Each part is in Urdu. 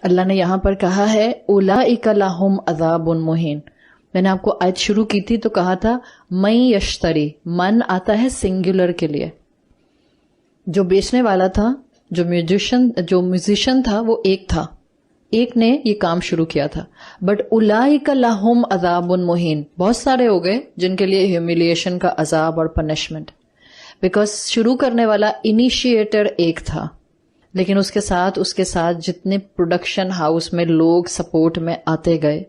اللہ نے یہاں پر کہا ہے اولئک لہم عذاب مہین. میں نے آپ کو آیت شروع کی تھی تو کہا تھا من یشتری، من آتا ہے سنگولر کے لیے. جو بیچنے والا تھا، جو میوزیشن تھا وہ ایک تھا، ایک نے یہ کام شروع کیا تھا. بٹ اولئک لہم عذاب مہین، بہت سارے ہو گئے جن کے لیے ہیوملیشن کا عذاب اور پنشمنٹ، بیکاز شروع کرنے والا انیشیٹر ایک تھا، لیکن اس کے ساتھ جتنے پروڈکشن ہاؤس میں لوگ سپورٹ میں آتے گئے،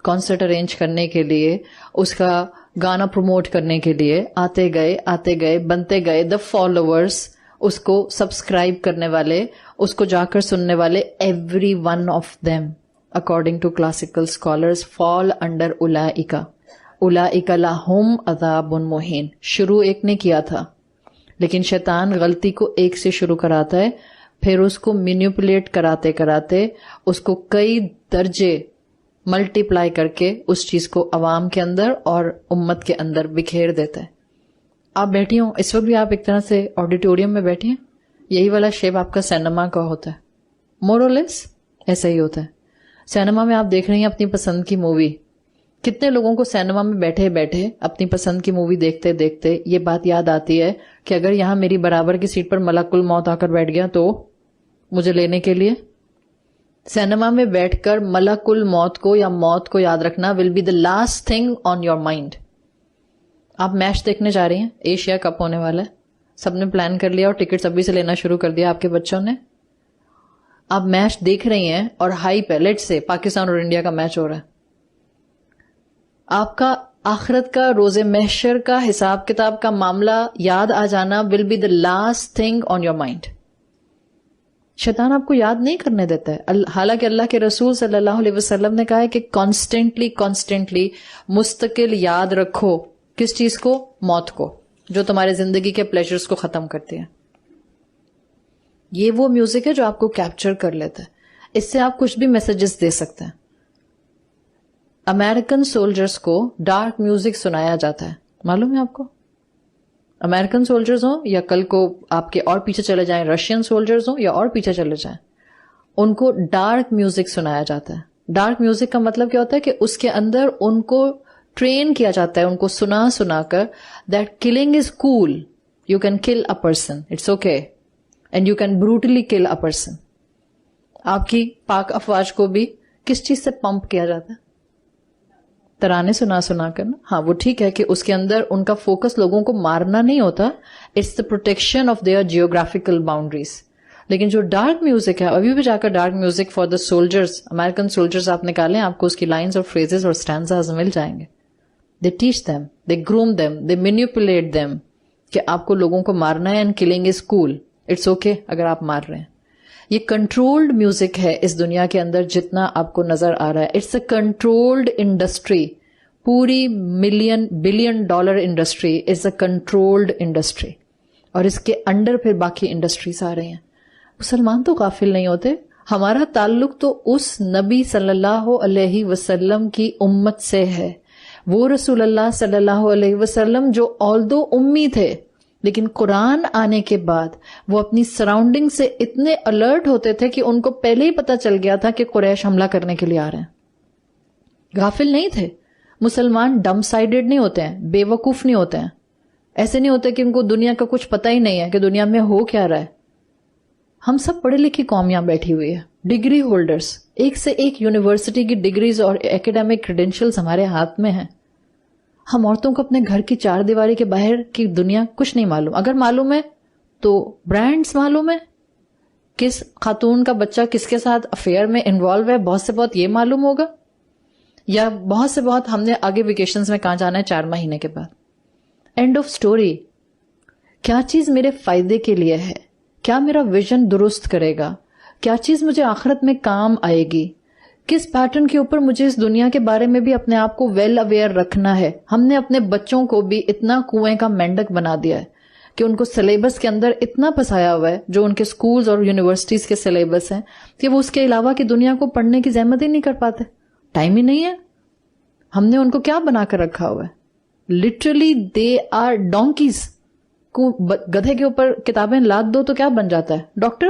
کانسرٹ ارینج کرنے کے لیے، اس کا گانا پروموٹ کرنے کے لیے آتے گئے بنتے گئے دا فالوورز، اس کو سبسکرائب کرنے والے، اس کو جا کر سننے والے، every one of them according to classical scholars fall under اولئک لہم عذاب مہین. شروع ایک نے کیا تھا، لیکن شیطان غلطی کو ایک سے شروع کراتا ہے، پھر اس کو مینیپولیٹ کراتے اس کو کئی درجے ملٹی پلائی کر کے اس چیز کو عوام کے اندر اور امت کے اندر بکھیر دیتا ہے. آپ بیٹھی ہوں اس وقت بھی، آپ ایک طرح سے آڈیٹوریم میں بیٹھی ہیں، یہی والا شیپ آپ کا سینما کا ہوتا ہے، مور اور لیس ایسا ہی ہوتا ہے. سینما میں آپ دیکھ رہی ہیں اپنی پسند کی مووی. کتنے لوگوں کو سینما میں بیٹھے بیٹھے اپنی پسند کی مووی دیکھتے دیکھتے یہ بات یاد آتی ہے کہ اگر یہاں میری برابر کی سیٹ پر ملک الموت آ کر بیٹھ گیا تو مجھے لینے کے لیے. سینما میں بیٹھ کر ملک الموت کو یا موت کو یاد رکھنا will be the last thing on your mind. آپ میچ دیکھنے جا رہی ہیں، ایشیا کپ ہونے والا ہے، سب نے پلان کر لیا اور ٹکٹس ابھی سے لینا شروع کر دیا آپ کے بچوں نے. آپ میچ دیکھ رہی ہیں اور ہائپ ہے، لیٹ سے پاکستان اور انڈیا کا میچ ہو رہا ہے. آپ کا آخرت کا، روز محشر کا، حساب کتاب کا معاملہ یاد آ جانا will be the last thing on your mind. شیطان آپ کو یاد نہیں کرنے دیتا ہے، حالانکہ اللہ کے رسول صلی اللہ علیہ وسلم نے کہا ہے کہ کانسٹنٹلی مستقل یاد رکھو کس چیز کو؟ موت کو، جو تمہارے زندگی کے پلیجرز کو ختم کرتی ہے. یہ وہ میوزک ہے جو آپ کو کیپچر کر لیتا ہے، اس سے آپ کچھ بھی میسجز دے سکتے ہیں. امریکن سولجرز کو ڈارک میوزک سنایا جاتا ہے، معلوم ہے آپ کو؟ امریکن سولجرز ہوں یا کل کو آپ کے اور پیچھے چلے جائیں رشین سولجرز ہوں یا اور پیچھے چلے جائیں، ان کو ڈارک میوزک سنایا جاتا ہے. ڈارک میوزک کا مطلب کیا ہوتا ہے کہ اس کے اندر ان کو ٹرین کیا جاتا ہے، ان کو سنا کر that killing is cool, you can kill a person, it's okay, and you can brutally kill a person. آپ کی پاک افواج کو بھی کس چیز سے پمپ کیا جاتا ہے؟ ترانے سنا کر نا. ہاں وہ ٹھیک ہے کہ اس کے اندر ان کا فوکس لوگوں کو مارنا نہیں ہوتا، it's the protection of their geographical boundaries. لیکن جو ڈارک میوزک ہے، ابھی بھی جا کر dark music for the soldiers, American soldiers آپ نکالیں، آپ کو اس کی لائنز اور فریزز اور اسٹینزاز مل جائیں گے. They teach them, they groom them, they manipulate them کہ آپ کو لوگوں کو مارنا ہے، and killing is cool, it's okay اگر آپ مار رہے ہیں. یہ کنٹرولڈ میوزک ہے اس دنیا کے اندر جتنا آپ کو نظر آ رہا ہے. اٹس اے کنٹرولڈ انڈسٹری، پوری billion dollar industry is a controlled industry, اور اس کے انڈر پھر باقی انڈسٹریز آ رہی ہیں. مسلمان تو غافل نہیں ہوتے. ہمارا تعلق تو اس نبی صلی اللہ علیہ وسلم کی امت سے ہے، وہ رسول اللہ صلی اللہ علیہ وسلم جو آلدو امی تھے، لیکن قرآن آنے کے بعد وہ اپنی سراؤنڈنگ سے اتنے الرٹ ہوتے تھے کہ ان کو پہلے ہی پتا چل گیا تھا کہ قریش حملہ کرنے کے لیے آ رہے ہیں. غافل نہیں تھے. مسلمان ڈم سائیڈڈ نہیں ہوتے ہیں، بے وقوف نہیں ہوتے ہیں. ایسے نہیں ہوتے کہ ان کو دنیا کا کچھ پتہ ہی نہیں ہے کہ دنیا میں ہو کیا رہا ہے. ہم سب پڑھے لکھی قوم یہاں بیٹھی ہوئی ہے، ڈگری ہولڈرز، ایک سے ایک یونیورسٹی کی ڈگریز اور ایکیڈیمک کریڈینشلز ہمارے ہاتھ میں ہیں. ہم عورتوں کو اپنے گھر کی چار دیواری کے باہر کی دنیا کچھ نہیں معلوم. اگر معلوم ہے تو برانڈز معلوم ہے، کس خاتون کا بچہ کس کے ساتھ افیئر میں انوالو ہے، بہت سے بہت یہ معلوم ہوگا، یا بہت سے بہت ہم نے آگے ویکیشنز میں کہاں جانا ہے 4 مہینے کے بعد. And of story. کیا چیز میرے فائدے کے لیے ہے، کیا میرا ویژن درست کرے گا، کیا چیز مجھے آخرت میں کام آئے گی، کس پیٹرن کے اوپر مجھے اس دنیا کے بارے میں بھی اپنے آپ کو ویل اویئر رکھنا ہے. ہم نے اپنے بچوں کو بھی اتنا کنویں کا مینڈک بنا دیا ہے کہ ان کو سلیبس کے اندر اتنا پھنسایا ہوا ہے، جو ان کے سکولز اور یونیورسٹیز کے سلیبس ہیں، کہ وہ اس کے علاوہ کی دنیا کو پڑھنے کی زحمت ہی نہیں کر پاتے. ٹائم ہی نہیں ہے. ہم نے ان کو کیا بنا کر رکھا ہوا ہے؟ Literally they are donkeys. گدھے کے اوپر کتابیں لاد دو تو کیا بن جاتا ہے؟ ڈاکٹر.